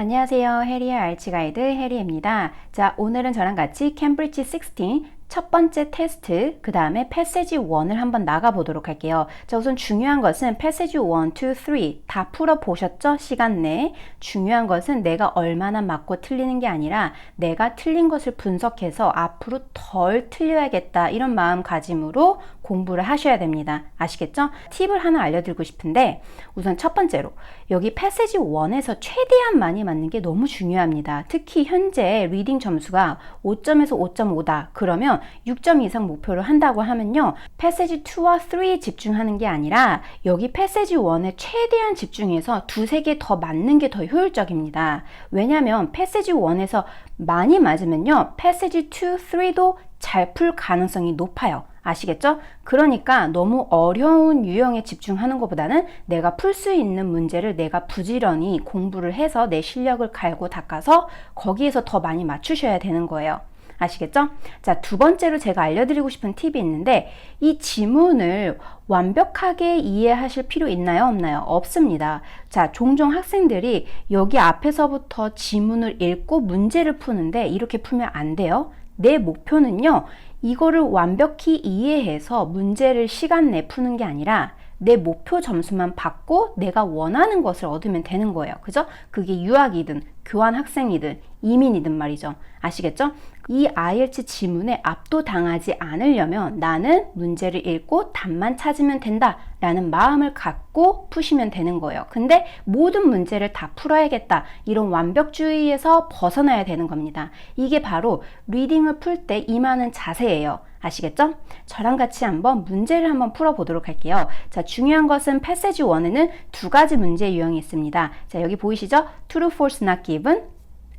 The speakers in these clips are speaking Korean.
안녕하세요. 해리의 알치 가이드 해리입니다. 자, 오늘은 저랑 같이 캠브리지 16 첫 번째 테스트, 그 다음에 패세지 1을 한번 나가보도록 할게요. 자, 우선 중요한 것은 패세지 1, 2, 3 다 풀어보셨죠? 시간 내에. 중요한 것은 내가 얼마나 맞고 틀리는 게 아니라 내가 틀린 것을 분석해서 앞으로 덜 틀려야겠다 이런 마음가짐으로 공부를 하셔야 됩니다. 아시겠죠? 팁을 하나 알려드리고 싶은데 우선 첫 번째로 여기 패세지 1에서 최대한 많이 맞는 게 너무 중요합니다. 특히 현재 리딩 점수가 5점에서 5.5다. 그러면 6점 이상 목표를 한다고 하면요. 패세지 2와 3에 집중하는 게 아니라 여기 패세지 1에 최대한 집중해서 두세 개 더 맞는 게 더 효율적입니다. 왜냐하면 패세지 1에서 많이 맞으면요. 패세지 2, 3도 잘 풀 가능성이 높아요. 아시겠죠? 그러니까 너무 어려운 유형에 집중하는 것보다는 내가 풀 수 있는 문제를 내가 부지런히 공부를 해서 내 실력을 갈고 닦아서 거기에서 더 많이 맞추셔야 되는 거예요. 아시겠죠? 자, 두 번째로 제가 알려드리고 싶은 팁이 있는데 이 지문을 완벽하게 이해하실 필요 있나요? 없나요? 없습니다. 자, 종종 학생들이 여기 앞에서부터 지문을 읽고 문제를 푸는데 이렇게 풀면 안 돼요. 내 목표는요, 이거를 완벽히 이해해서 문제를 시간 내 푸는 게 아니라 내 목표 점수만 받고 내가 원하는 것을 얻으면 되는 거예요. 그죠? 그게 유학이든 교환 학생이든 이민이든 말이죠. 아시겠죠? 이 IELTS 지문에 압도당하지 않으려면 나는 문제를 읽고 답만 찾으면 된다 라는 마음을 갖고 푸시면 되는 거예요. 근데 모든 문제를 다 풀어야겠다 이런 완벽주의에서 벗어나야 되는 겁니다. 이게 바로 리딩을 풀 때 임하는 자세예요. 아시겠죠? 저랑 같이 한번 문제를 한번 풀어보도록 할게요. 자, 중요한 것은 패세지 1에는 두 가지 문제 유형이 있습니다. 자, 여기 보이시죠? True, false, not given.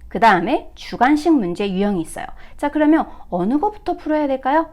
그 다음에 주관식 문제 유형이 있어요. 자, 그러면 어느 것부터 풀어야 될까요?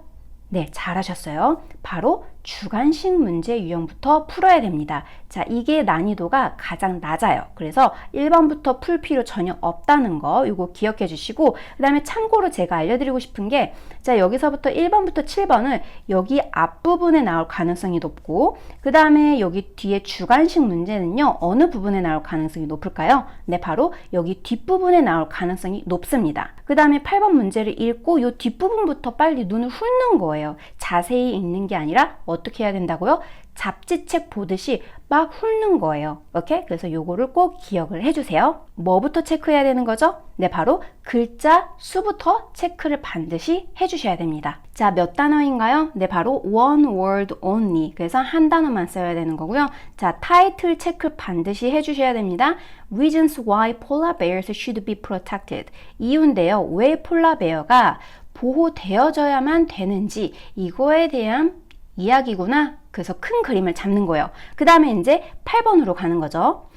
네, 잘하셨어요. 바로 주관식 문제 유형부터 풀어야 됩니다. 자, 이게 난이도가 가장 낮아요. 그래서 1번부터 풀 필요 전혀 없다는 거 이거 기억해 주시고 그 다음에 참고로 제가 알려드리고 싶은 게 자, 여기서부터 1번부터 7번은 여기 앞부분에 나올 가능성이 높고 그 다음에 여기 뒤에 주관식 문제는요. 어느 부분에 나올 가능성이 높을까요? 네, 바로 여기 뒷부분에 나올 가능성이 높습니다. 그 다음에 8번 문제를 읽고 이 뒷부분부터 빨리 눈을 훑는 거예요. 자세히 읽는 게 아니라 어떻게 해야 된다고요? 잡지책 보듯이 막 훑는 거예요. 오케이? 그래서 요거를 꼭 기억을 해주세요. 뭐부터 체크해야 되는 거죠? 네, 바로 글자 수부터 체크를 반드시 해주셔야 됩니다. 자, 몇 단어인가요? 네, 바로 one word only. 그래서 한 단어만 써야 되는 거고요. 자, 타이틀 체크 반드시 해주셔야 됩니다. Reasons why polar bears should be protected. 이유인데요. 왜 폴라베어가 보호되어져야만 되는지 이거에 대한 이야기구나. 그래서 큰 그림을 잡는 거예요. 그 다음에 이제 8번으로 가는 거죠.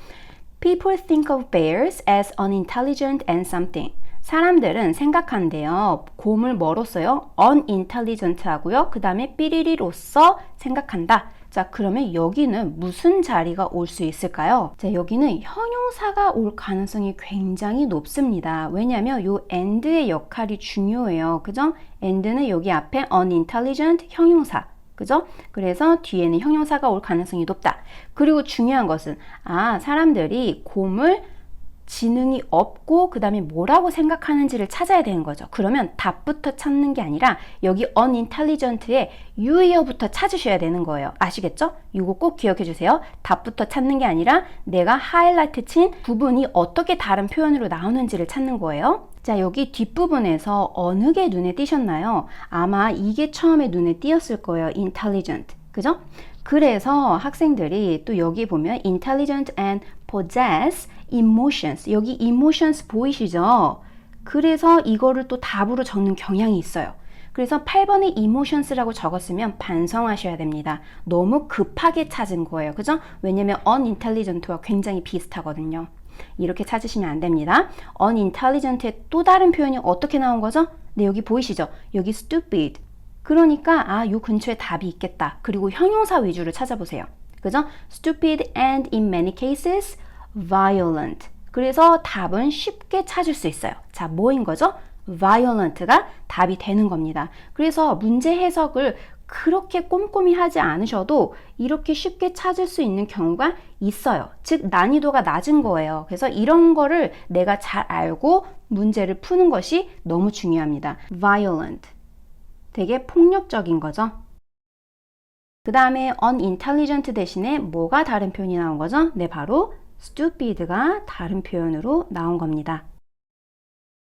People think of bears as unintelligent and something. 사람들은 생각한대요. 곰을 뭐로 써요? unintelligent 하고요. 그 다음에 삐리리로써 생각한다. 자, 그러면 여기는 무슨 자리가 올 수 있을까요? 자, 여기는 형용사가 올 가능성이 굉장히 높습니다. 왜냐하면 요 and의 역할이 중요해요. 그죠? and는 여기 앞에 unintelligent 형용사. 그죠? 그래서 뒤에는 형용사가 올 가능성이 높다. 그리고 중요한 것은 사람들이 곰을 지능이 없고 그 다음에 뭐라고 생각하는지를 찾아야 되는 거죠. 그러면 답부터 찾는 게 아니라 여기 unintelligent의 유의어부터 찾으셔야 되는 거예요. 아시겠죠? 이거 꼭 기억해 주세요. 답부터 찾는 게 아니라 내가 하이라이트 친 부분이 어떻게 다른 표현으로 나오는지를 찾는 거예요. 자, 여기 뒷부분에서 어느 게 눈에 띄셨나요? 아마 이게 처음에 눈에 띄었을 거예요. intelligent. 그죠? 그래서 학생들이 또 여기 보면 intelligent and possess emotions. 여기 emotions 보이시죠? 그래서 이거를 또 답으로 적는 경향이 있어요. 그래서 8번에 emotions라고 적었으면 반성하셔야 됩니다. 너무 급하게 찾은 거예요. 그죠? 왜냐면 unintelligent와 굉장히 비슷하거든요. 이렇게 찾으시면 안 됩니다. unintelligent의 또 다른 표현이 어떻게 나온 거죠? 네, 여기 보이시죠? 여기 stupid. 그러니까 요 근처에 답이 있겠다. 그리고 형용사 위주로 찾아보세요. 그죠? stupid and in many cases violent. 그래서 답은 쉽게 찾을 수 있어요. 자, 뭐인 거죠? violent가 답이 되는 겁니다. 그래서 문제 해석을 그렇게 꼼꼼히 하지 않으셔도 이렇게 쉽게 찾을 수 있는 경우가 있어요. 즉 난이도가 낮은 거예요. 그래서 이런 거를 내가 잘 알고 문제를 푸는 것이 너무 중요합니다. violent, 되게 폭력적인 거죠. 그 다음에 unintelligent 대신에 뭐가 다른 표현이 나온 거죠? 네, 바로 stupid가 다른 표현으로 나온 겁니다.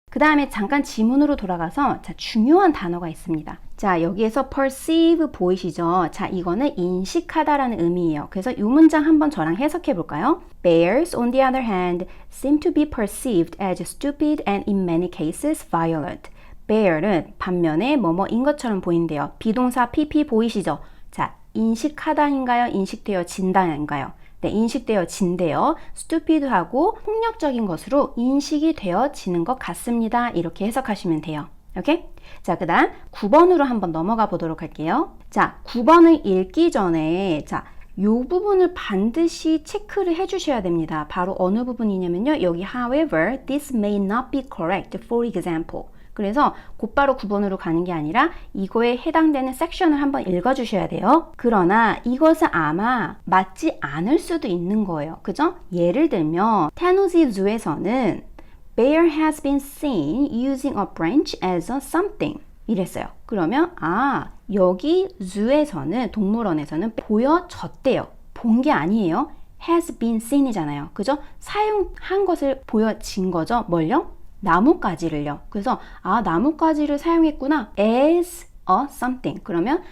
그 다음에 잠깐 지문으로 돌아가서 자, 중요한 단어가 있습니다. 자, 여기에서 perceive 보이시죠? 자, 이거는 인식하다라는 의미예요. 그래서 이 문장 한번 저랑 해석해 볼까요? Bears, on the other hand, seem to be perceived as stupid and in many cases violent. bear은 반면에 뭐뭐인 것처럼 보인대요. 비동사 pp 보이시죠? 자, 인식하다인가요? 인식되어진다인가요? 네, 인식되어진대요. stupid하고 폭력적인 것으로 인식이 되어지는 것 같습니다. 이렇게 해석하시면 돼요. 오케이? 자, 그 다음 9번으로 한번 넘어가 보도록 할게요. 자, 9번을 읽기 전에 자, 요 부분을 반드시 체크를 해 주셔야 됩니다. 바로 어느 부분이냐면요. 여기 however, this may not be correct, for example. 그래서 곧바로 9번으로 가는 게 아니라 이거에 해당되는 섹션을 한번 읽어주셔야 돼요. 그러나 이것은 아마 맞지 않을 수도 있는 거예요. 그죠? 예를 들면 테너시 주에서는 Bear has been seen using a branch as a something 이랬어요. 그러면 여기 주에서는 동물원에서는 보여졌대요. 본 게 아니에요. has been seen 이잖아요. 그죠? 사용한 것을 보여진 거죠. 뭘요? 나뭇가지를요. 그래서 나뭇가지를 사용했구나. as a something. 그러면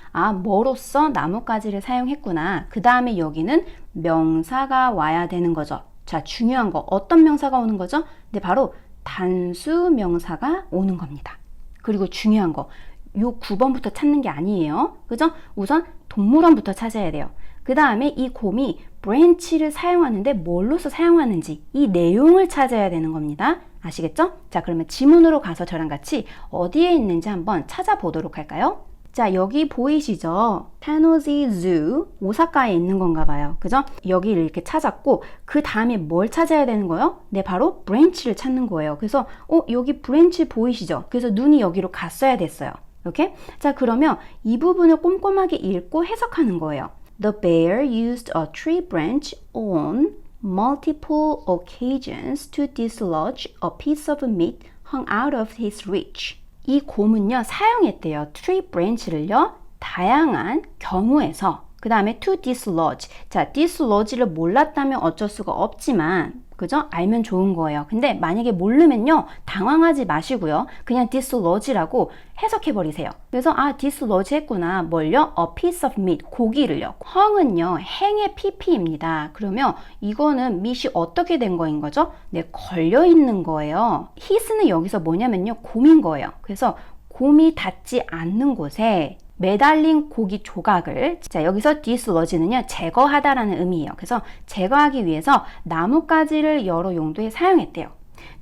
뭐로써 나뭇가지를 사용했구나. 그 다음에 여기는 명사가 와야 되는 거죠. 자, 중요한 거 어떤 명사가 오는 거죠? 네, 바로 단수 명사가 오는 겁니다. 그리고 중요한 거 요 9번부터 찾는 게 아니에요. 그죠? 우선 동물원부터 찾아야 돼요. 그 다음에 이 곰이 브랜치를 사용하는데 뭘로서 사용하는지 이 내용을 찾아야 되는 겁니다. 아시겠죠? 자, 그러면 지문으로 가서 저랑 같이 어디에 있는지 한번 찾아보도록 할까요? 자, 여기 보이시죠? 테노지 주, 오사카에 있는 건가 봐요. 그죠? 여기를 이렇게 찾았고 그 다음에 뭘 찾아야 되는 거예요? 네, 바로 브랜치를 찾는 거예요. 그래서 여기 브랜치 보이시죠? 그래서 눈이 여기로 갔어야 됐어요. 이렇게? 자, 그러면 이 부분을 꼼꼼하게 읽고 해석하는 거예요. The bear used a tree branch on multiple occasions to dislodge a piece of meat hung out of his reach. 이 곰은요, 사용했대요. tree branch를요, 다양한 경우에서. 그 다음에 to dislodge. 자, dislodge를 몰랐다면 어쩔 수가 없지만, 그죠? 알면 좋은 거예요. 근데 만약에 모르면요, 당황하지 마시고요. 그냥 dislodge라고 해석해버리세요. 그래서 dislodge 했구나. 뭘요? a piece of meat. 고기를요. 헝은요, 행의 pp입니다. 그러면 이거는 meat이 어떻게 된 거인 거죠? 네, 걸려있는 거예요. his는 여기서 뭐냐면요, 곰인 거예요. 그래서 곰이 닿지 않는 곳에 매달린 고기 조각을, 자, 여기서 dislodge는요, 제거하다라는 의미예요. 그래서 제거하기 위해서 나뭇가지를 여러 용도에 사용했대요.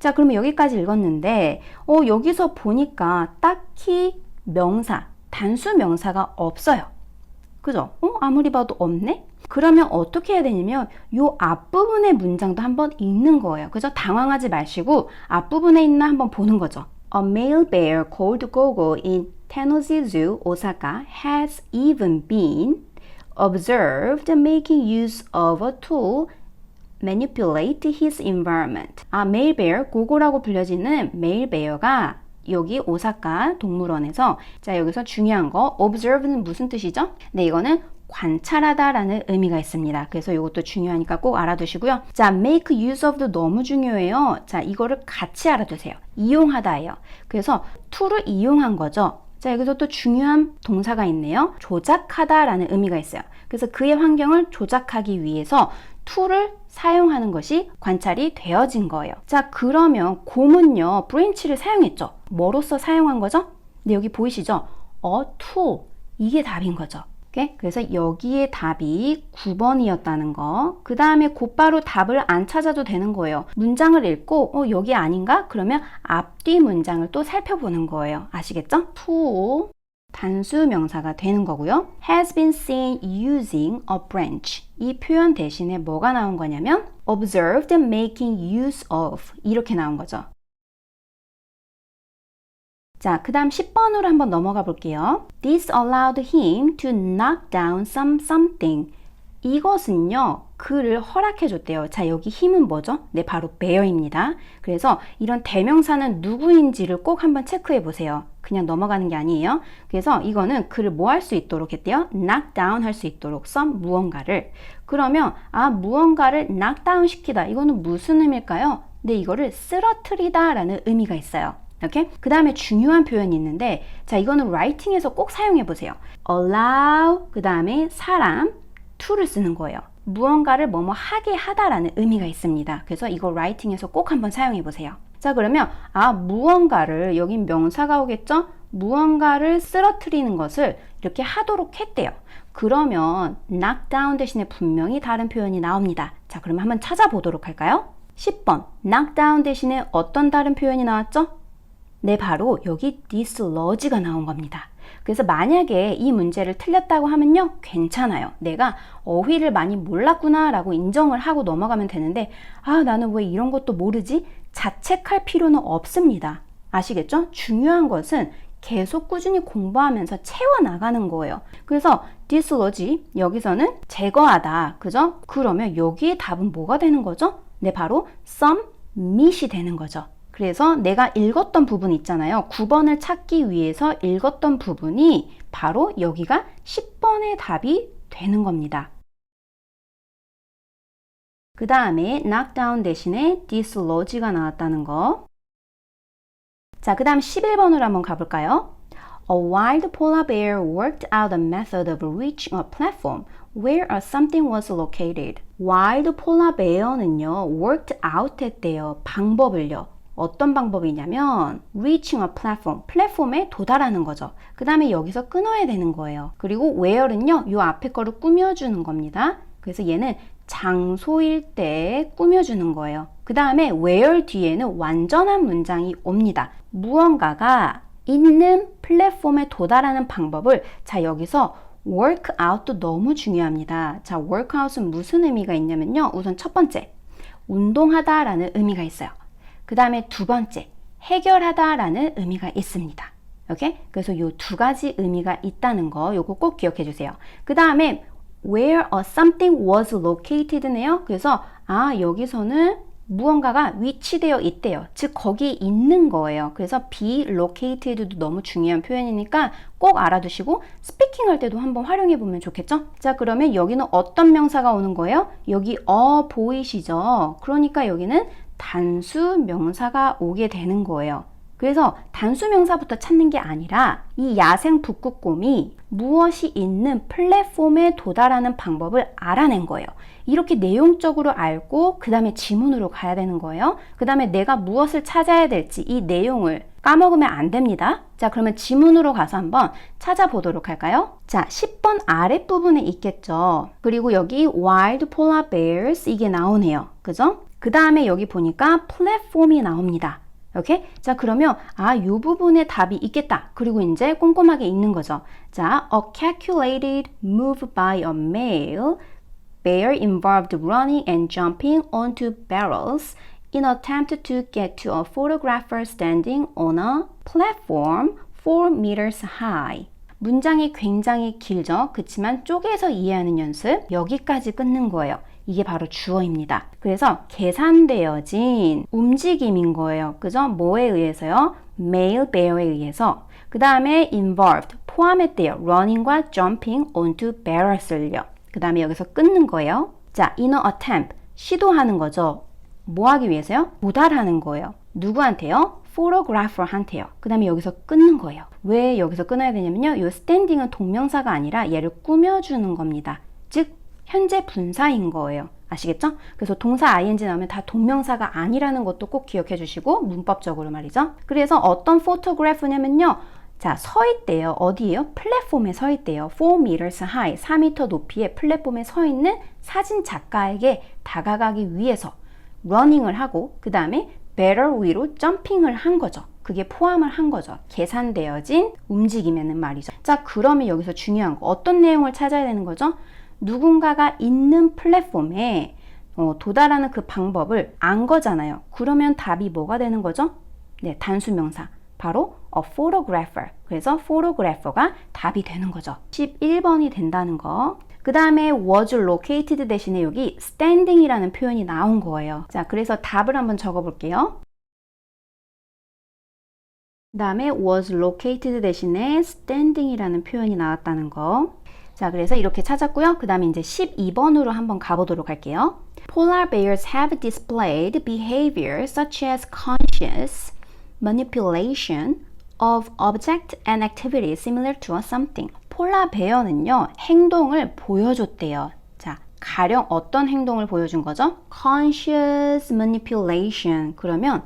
자, 그러면 여기까지 읽었는데 여기서 보니까 딱히 명사, 단수 명사가 없어요. 그죠? 아무리 봐도 없네? 그러면 어떻게 해야 되냐면 요 앞부분의 문장도 한번 읽는 거예요. 그죠? 당황하지 마시고 앞부분에 있나 한번 보는 거죠. A male bear called Gogo in Tennessee Zoo, Osaka, has even been observed making use of a tool manipulate his environment. male bear, 고고라고 불려지는 male bear가 여기 오사카 동물원에서, 자, 여기서 중요한 거, observe는 무슨 뜻이죠? 네, 이거는 관찰하다라는 의미가 있습니다. 그래서 이것도 중요하니까 꼭 알아두시고요. 자, make use of도 너무 중요해요. 자, 이거를 같이 알아두세요. 이용하다예요. 그래서 tool을 이용한 거죠. 자, 여기서 또 중요한 동사가 있네요. 조작하다라는 의미가 있어요. 그래서 그의 환경을 조작하기 위해서 tool을 사용하는 것이 관찰이 되어진 거예요. 자, 그러면 곰은요, 브랜치를 사용했죠. 뭐로써 사용한 거죠? 네, 여기 보이시죠? a tool. 이게 답인 거죠. 오케이? 그래서 여기에 답이 9번이었다는 거. 그 다음에 곧바로 답을 안 찾아도 되는 거예요. 문장을 읽고 여기 아닌가? 그러면 앞뒤 문장을 또 살펴보는 거예요. 아시겠죠? tool 단수 명사가 되는 거고요. has been seen using a branch. 이 표현 대신에 뭐가 나온 거냐면 observed making use of 이렇게 나온 거죠. 자, 그 다음 10번으로 한번 넘어가 볼게요. This allowed him to knock down something. 이것은요, 그를 허락해 줬대요. 자, 여기 힘은 뭐죠? 네, 바로 bear입니다. 그래서 이런 대명사는 누구인지를 꼭 한번 체크해 보세요. 그냥 넘어가는 게 아니에요. 그래서 이거는 그를 뭐 할 수 있도록 했대요? knock down 할 수 있도록 무언가를. 그러면 무언가를 knock down 시키다. 이거는 무슨 의미일까요? 네, 이거를 쓰러뜨리다 라는 의미가 있어요. 오케이? 그 다음에 중요한 표현이 있는데, 자, 이거는 라이팅에서 꼭 사용해 보세요. allow, 그 다음에 사람, to를 쓰는 거예요. 무언가를 뭐뭐 하게 하다라는 의미가 있습니다. 그래서 이거 라이팅에서 꼭 한번 사용해 보세요. 자, 그러면 무언가를, 여긴 명사가 오겠죠? 무언가를 쓰러뜨리는 것을 이렇게 하도록 했대요. 그러면 knock down 대신에 분명히 다른 표현이 나옵니다. 자, 그러면 한번 찾아보도록 할까요? 10번 knock down 대신에 어떤 다른 표현이 나왔죠? 네, 바로 여기 dislodge가 나온 겁니다. 그래서 만약에 이 문제를 틀렸다고 하면요, 괜찮아요. 내가 어휘를 많이 몰랐구나 라고 인정을 하고 넘어가면 되는데, 나는 왜 이런 것도 모르지? 자책할 필요는 없습니다. 아시겠죠? 중요한 것은 계속 꾸준히 공부하면서 채워나가는 거예요. 그래서 dislodge, 여기서는 제거하다, 그죠? 그러면 여기에 답은 뭐가 되는 거죠? 네, 바로 submit이 되는 거죠. 그래서 내가 읽었던 부분 있잖아요. 9번을 찾기 위해서 읽었던 부분이 바로 여기가 10번의 답이 되는 겁니다. 그 다음에 knock down 대신에 dislodge가 나왔다는 거. 자, 그 다음 11번으로 한번 가볼까요? A wild polar bear worked out a method of reaching a platform where something was located. wild polar bear는요, worked out 했대요. 방법을요. 어떤 방법이냐면 reaching a platform, 플랫폼에 도달하는 거죠. 그 다음에 여기서 끊어야 되는 거예요. 그리고 where는요, 요 앞에 거를 꾸며주는 겁니다. 그래서 얘는 장소일 때 꾸며주는 거예요. 그 다음에 where 뒤에는 완전한 문장이 옵니다. 무언가가 있는 플랫폼에 도달하는 방법을, 자, 여기서 work out도 너무 중요합니다. 자, work out은 무슨 의미가 있냐면요, 우선 첫 번째, 운동하다 라는 의미가 있어요. 그 다음에 두 번째, 해결하다 라는 의미가 있습니다. 오케이? 그래서 이 두 가지 의미가 있다는 거, 요거 꼭 기억해 주세요. 그 다음에 where something was located네요. 그래서 여기서는 무언가가 위치되어 있대요. 즉 거기 있는 거예요. 그래서 be located도 너무 중요한 표현이니까 꼭 알아두시고 스피킹 할 때도 한번 활용해 보면 좋겠죠? 자, 그러면 여기는 어떤 명사가 오는 거예요? 여기 보이시죠? 그러니까 여기는 단수 명사가 오게 되는 거예요. 그래서 단수 명사부터 찾는 게 아니라 이 야생 북극곰이 무엇이 있는 플랫폼에 도달하는 방법을 알아낸 거예요. 이렇게 내용적으로 알고 그 다음에 지문으로 가야 되는 거예요. 그 다음에 내가 무엇을 찾아야 될지 이 내용을 까먹으면 안 됩니다. 자, 그러면 지문으로 가서 한번 찾아보도록 할까요? 자, 10번 아랫부분에 있겠죠. 그리고 여기 wild polar bears 이게 나오네요. 그죠? 그 다음에 여기 보니까 플랫폼이 나옵니다. 오케이? 자, 그러면 이 부분에 답이 있겠다. 그리고 이제 꼼꼼하게 읽는 거죠. 자, a calculated move by a male bear involved running and jumping onto barrels in an attempt to get to a photographer standing on a platform 4 meters high. 문장이 굉장히 길죠? 그치만 쪼개서 이해하는 연습, 여기까지 끊는 거예요. 이게 바로 주어입니다. 그래서 계산되어진 움직임인 거예요. 그죠? 뭐에 의해서요? male bear에 의해서. 그 다음에 involved, 포함했대요. running과 jumping onto barrels을요. 그 다음에 여기서 끊는 거예요. 자, in an attempt, 시도하는 거죠. 뭐 하기 위해서요? 도달하는 거예요. 누구한테요? photographer한테요. 그 다음에 여기서 끊는 거예요. 왜 여기서 끊어야 되냐면요, 이 standing은 동명사가 아니라 얘를 꾸며주는 겁니다. 즉 현재 분사인 거예요. 아시겠죠? 그래서 동사 ing 나오면 다 동명사가 아니라는 것도 꼭 기억해 주시고, 문법적으로 말이죠. 그래서 어떤 포토그래프냐면요, 자, 서 있대요. 어디예요? 플랫폼에 서 있대요. 4 meters high, 4m 높이의 플랫폼에 서 있는 사진 작가에게 다가가기 위해서 러닝을 하고, 그 다음에 barrel 위로 점핑을 한 거죠. 그게 포함을 한 거죠. 계산되어진 움직임에는 말이죠. 자, 그러면 여기서 중요한 거, 어떤 내용을 찾아야 되는 거죠? 누군가가 있는 플랫폼에 도달하는 그 방법을 안 거잖아요. 그러면 답이 뭐가 되는 거죠? 네, 단수명사. 바로 a photographer. 그래서 photographer가 답이 되는 거죠. 11번이 된다는 거. 그 다음에 was located 대신에 여기 standing이라는 표현이 나온 거예요. 자, 그래서 답을 한번 적어 볼게요. 그 다음에 was located 대신에 standing이라는 표현이 나왔다는 거. 자, 그래서 이렇게 찾았고요. 그 다음에 이제 12번으로 한번 가보도록 할게요. Polar bears have displayed behavior such as conscious manipulation of object and activity similar to something. 폴라 베어는요, 행동을 보여줬대요. 자, 가령 어떤 행동을 보여준 거죠? Conscious manipulation. 그러면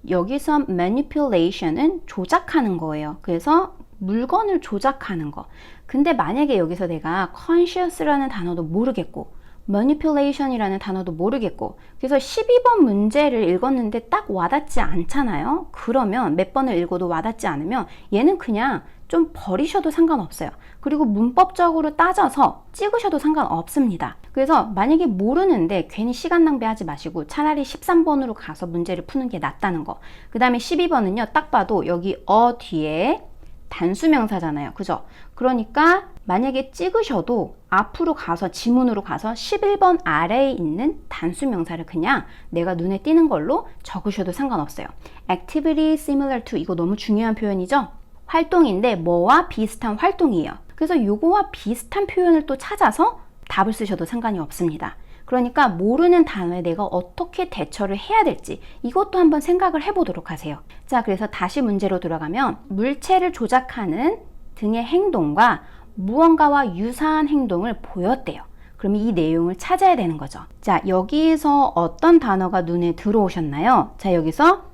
여기서 manipulation은 조작하는 거예요. 그래서 물건을 조작하는 거. 근데 만약에 여기서 내가 conscious라는 단어도 모르겠고 manipulation이라는 단어도 모르겠고 그래서 12번 문제를 읽었는데 딱 와닿지 않잖아요. 그러면 몇 번을 읽어도 와닿지 않으면 얘는 그냥 좀 버리셔도 상관없어요. 그리고 문법적으로 따져서 찍으셔도 상관없습니다. 그래서 만약에 모르는데 괜히 시간 낭비하지 마시고 차라리 13번으로 가서 문제를 푸는 게 낫다는 거. 그 다음에 12번은요. 딱 봐도 여기 뒤에 단수명사잖아요. 그죠? 그러니까 만약에 찍으셔도 앞으로 가서 지문으로 가서 11번 아래에 있는 단수명사를 그냥 내가 눈에 띄는 걸로 적으셔도 상관없어요. activity similar to 이거 너무 중요한 표현이죠? 활동인데 뭐와 비슷한 활동이에요. 그래서 요거와 비슷한 표현을 또 찾아서 답을 쓰셔도 상관이 없습니다. 그러니까 모르는 단어에 내가 어떻게 대처를 해야 될지 이것도 한번 생각을 해보도록 하세요. 자, 그래서 다시 문제로 들어가면 물체를 조작하는 등의 행동과 무언가와 유사한 행동을 보였대요. 그러면 이 내용을 찾아야 되는 거죠. 자, 여기서 어떤 단어가 눈에 들어오셨나요? 자, 여기서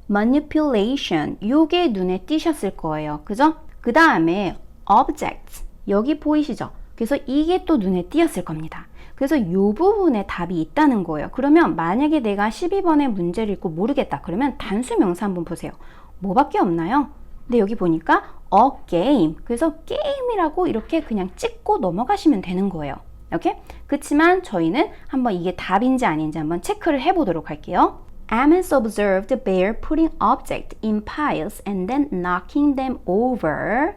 manipulation 요게 눈에 띄셨을 거예요. 그죠? 그 다음에 objects 여기 보이시죠? 그래서 이게 또 눈에 띄었을 겁니다. 그래서 이 부분에 답이 있다는 거예요. 그러면 만약에 내가 12번의 문제를 읽고 모르겠다. 그러면 단수 명사 한번 보세요. 뭐밖에 없나요? 근데 여기 보니까 a game. 그래서 게임이라고 이렇게 그냥 찍고 넘어가시면 되는 거예요. 이렇게? 그렇지만 저희는 한번 이게 답인지 아닌지 한번 체크를 해보도록 할게요. Amos observed the bear putting objects in piles and then knocking them over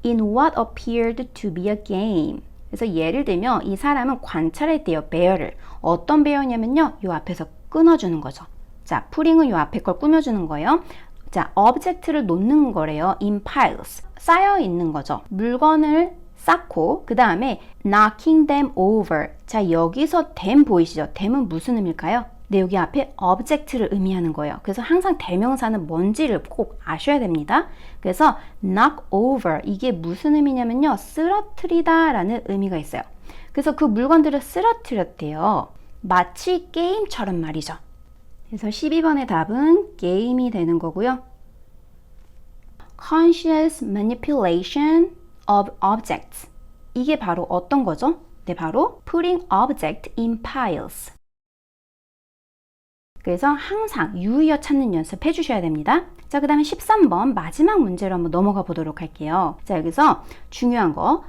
in what appeared to be a game. 그래서 예를 들면 이 사람은 관찰했대요. 베어를. 어떤 베어냐면요. 요 앞에서 끊어주는 거죠. 자, 푸링은 요 앞에 걸 꾸며주는 거예요. 자, object를 놓는 거래요. in piles. 쌓여 있는 거죠. 물건을 쌓고 그 다음에 knocking them over. 자, 여기서 them 보이시죠? them은 무슨 의미일까요? 네, 여기 앞에 object를 의미하는 거예요. 그래서 항상 대명사는 뭔지를 꼭 아셔야 됩니다. 그래서 knock over 이게 무슨 의미냐면요. 쓰러뜨리다 라는 의미가 있어요. 그래서 그 물건들을 쓰러뜨렸대요. 마치 게임처럼 말이죠. 그래서 12번의 답은 게임이 되는 거고요. Conscious manipulation of objects 이게 바로 어떤 거죠? 네, 바로 putting object in piles. 그래서 항상 유의어 찾는 연습 해주셔야 됩니다. 자, 그 다음에 13번 마지막 문제로 한번 넘어가 보도록 할게요. 자, 여기서 중요한 거,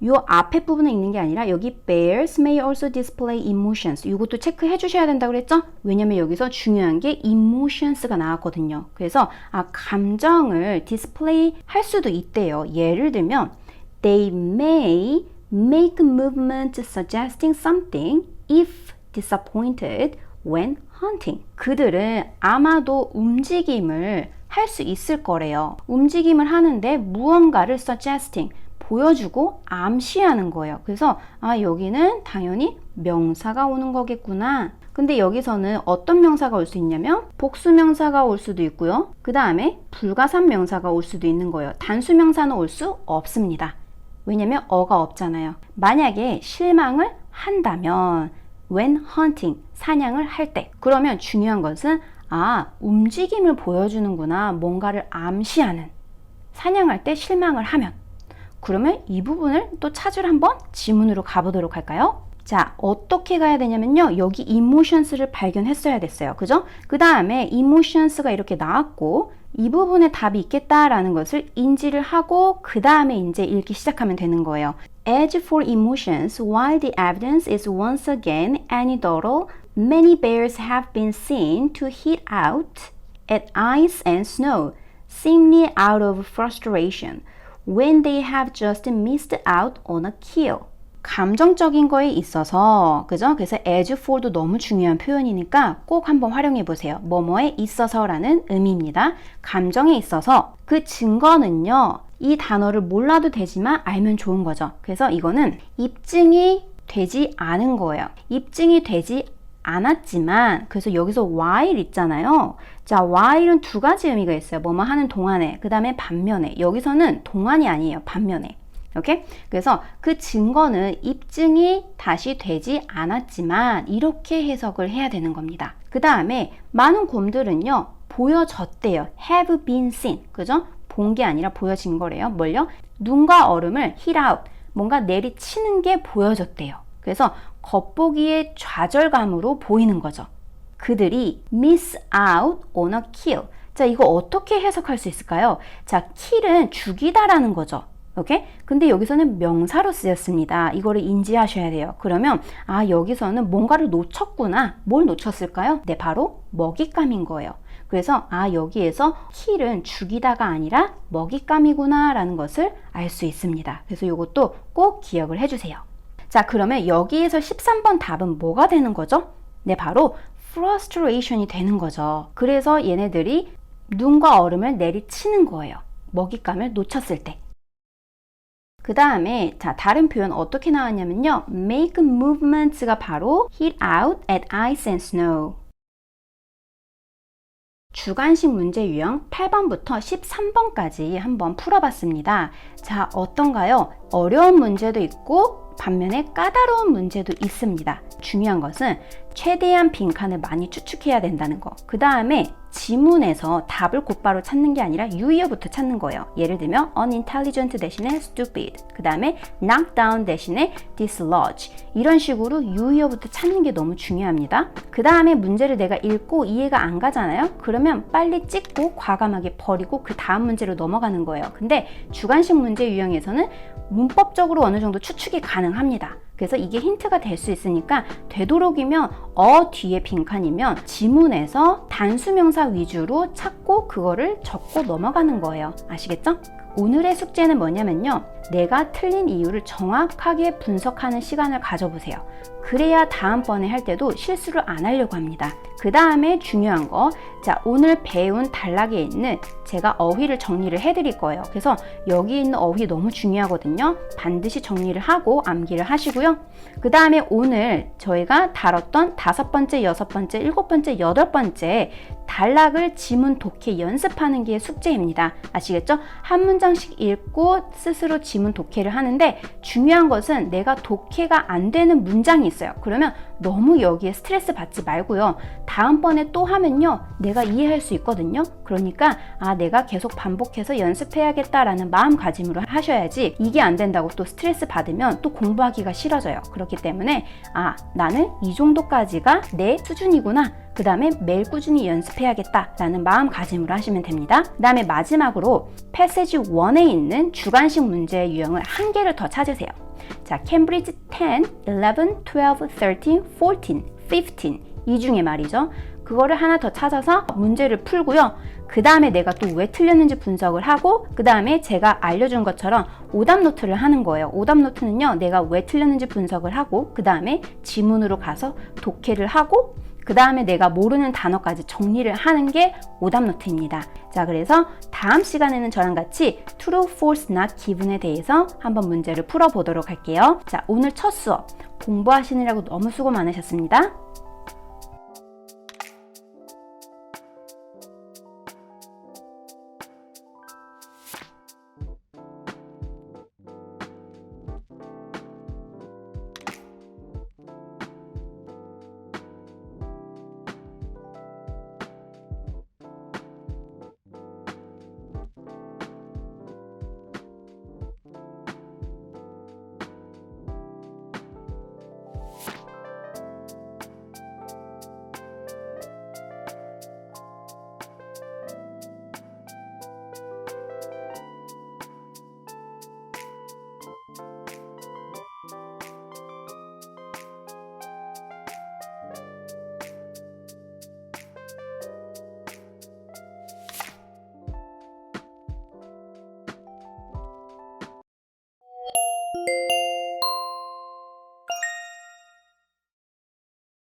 요 앞에 부분에 있는 게 아니라 여기 bears may also display emotions. 이것도 체크해 주셔야 된다고 그랬죠? 왜냐면 여기서 중요한 게 emotions가 나왔거든요. 그래서 감정을 display 할 수도 있대요. 예를 들면 they may make movement suggesting something if disappointed when hunting. 그들은 아마도 움직임을 할 수 있을 거래요. 움직임을 하는데 무언가를 suggesting 보여주고 암시하는 거예요. 그래서 여기는 당연히 명사가 오는 거겠구나. 근데 여기서는 어떤 명사가 올 수 있냐면 복수 명사가 올 수도 있고요. 그 다음에 불가산 명사가 올 수도 있는 거예요. 단수 명사는 올 수 없습니다. 왜냐면 어가 없잖아요. 만약에 실망을 한다면 when hunting, 사냥을 할 때. 그러면 중요한 것은 움직임을 보여주는구나. 뭔가를 암시하는. 사냥할 때 실망을 하면. 그러면 이 부분을 또 찾으러 한번 지문으로 가보도록 할까요? 자, 어떻게 가야 되냐면요. 여기 emotions를 발견했어야 됐어요. 그죠? 그 다음에 emotions가 이렇게 나왔고 이 부분에 답이 있겠다라는 것을 인지를 하고 그 다음에 이제 읽기 시작하면 되는 거예요. As for emotions, while the evidence is once again anecdotal, many bears have been seen to hit out at ice and snow. seemingly out of frustration when they have just missed out on a kill. 감정적인 거에 있어서, 그죠? 그래서 as for도 너무 중요한 표현이니까 꼭 한번 활용해 보세요. 뭐뭐에 있어서라는 의미입니다. 감정에 있어서 그 증거는요, 이 단어를 몰라도 되지만 알면 좋은 거죠. 그래서 이거는 입증이 되지 않은 거예요. 입증이 되지 않았지만, 그래서 여기서 while 있잖아요. 자, while은 두 가지 의미가 있어요. 뭐뭐 하는 동안에, 그 다음에 반면에. 여기서는 동안이 아니에요. 반면에. 오케이? 그래서 그 증거는 입증이 다시 되지 않았지만 이렇게 해석을 해야 되는 겁니다. 그 다음에 많은 곰들은요, 보여졌대요. have been seen. 그죠? 본 게 아니라 보여진 거래요. 뭘요? 눈과 얼음을 hit out. 뭔가 내리치는 게 보여졌대요. 그래서 겉보기의 좌절감으로 보이는 거죠. 그들이 miss out on a kill. 자, 이거 어떻게 해석할 수 있을까요? 자, kill은 죽이다라는 거죠. 오케이? 근데 여기서는 명사로 쓰였습니다. 이거를 인지하셔야 돼요. 그러면 아, 여기서는 뭔가를 놓쳤구나. 뭘 놓쳤을까요? 네, 바로 먹잇감인 거예요. 그래서 아, 여기에서 kill은 죽이다가 아니라 먹잇감이구나 라는 것을 알 수 있습니다. 그래서 이것도 꼭 기억을 해주세요. 자, 그러면 여기에서 13번 답은 뭐가 되는 거죠? 네, 바로 frustration이 되는 거죠. 그래서 얘네들이 눈과 얼음을 내리치는 거예요. 먹잇감을 놓쳤을 때. 그 다음에 자, 다른 표현 어떻게 나왔냐면요. make movements가 바로 hit out at ice and snow. 주관식 문제 유형 8번부터 13번까지 한번 풀어봤습니다. 자, 어떤가요? 어려운 문제도 있고 반면에 까다로운 문제도 있습니다. 중요한 것은 최대한 빈칸을 많이 추측해야 된다는 거. 그 다음에 지문에서 답을 곧바로 찾는 게 아니라 유의어부터 찾는 거예요. 예를 들면 unintelligent 대신에 stupid, 그 다음에 knock down 대신에 dislodge, 이런 식으로 유의어부터 찾는 게 너무 중요합니다. 그 다음에 문제를 내가 읽고 이해가 안 가잖아요. 그러면 빨리 찍고 과감하게 버리고 그 다음 문제로 넘어가는 거예요. 근데 주관식 문제 유형에서는 문법적으로 어느 정도 추측이 가능합니다. 그래서 이게 힌트가 될 수 있으니까 되도록이면 뒤에 빈칸이면 지문에서 단수명사 위주로 찾고 그거를 적고 넘어가는 거예요. 아시겠죠? 오늘의 숙제는 뭐냐면요. 내가 틀린 이유를 정확하게 분석하는 시간을 가져보세요. 그래야 다음번에 할 때도 실수를 안 하려고 합니다. 그 다음에 중요한 거, 자, 오늘 배운 단락에 있는 제가 어휘를 정리를 해드릴 거예요. 그래서 여기 있는 어휘 너무 중요하거든요. 반드시 정리를 하고 암기를 하시고요. 그 다음에 오늘 저희가 다뤘던 5번째, 6번째, 7번째, 8번째 단락을 지문 독해 연습하는 게 숙제입니다. 아시겠죠? 한 문장씩 읽고 스스로 지문 독해를 하는데 중요한 것은 내가 독해가 안 되는 문장이 있어요. 그러면 너무 여기에 스트레스 받지 말고요. 다음번에 또 하면요. 내가 이해할 수 있거든요. 그러니까 아, 내가 계속 반복해서 연습해야겠다라는 마음가짐으로 하셔야지 이게 안 된다고 또 스트레스 받으면 또 공부하기가 싫어져요. 그렇기 때문에 아, 나는 이 정도까지가 내 수준이구나. 그 다음에 매일 꾸준히 연습해야겠다라는 마음가짐으로 하시면 됩니다. 그 다음에 마지막으로 패세지 1에 있는 주관식 문제 유형을 한 개를 더 찾으세요. 자, 캠브리지 10, 11, 12, 13, 14, 15 이 중에 말이죠. 그거를 하나 더 찾아서 문제를 풀고요. 그 다음에 내가 또 왜 틀렸는지 분석을 하고 그 다음에 제가 알려준 것처럼 오답 노트를 하는 거예요. 오답 노트는요. 내가 왜 틀렸는지 분석을 하고 그 다음에 지문으로 가서 독해를 하고 그 다음에 내가 모르는 단어까지 정리를 하는 게 오답 노트입니다. 자, 그래서 다음 시간에는 저랑 같이 true, false, not given에 대해서 한번 문제를 풀어보도록 할게요. 자, 오늘 첫 수업 공부하시느라고 너무 수고 많으셨습니다.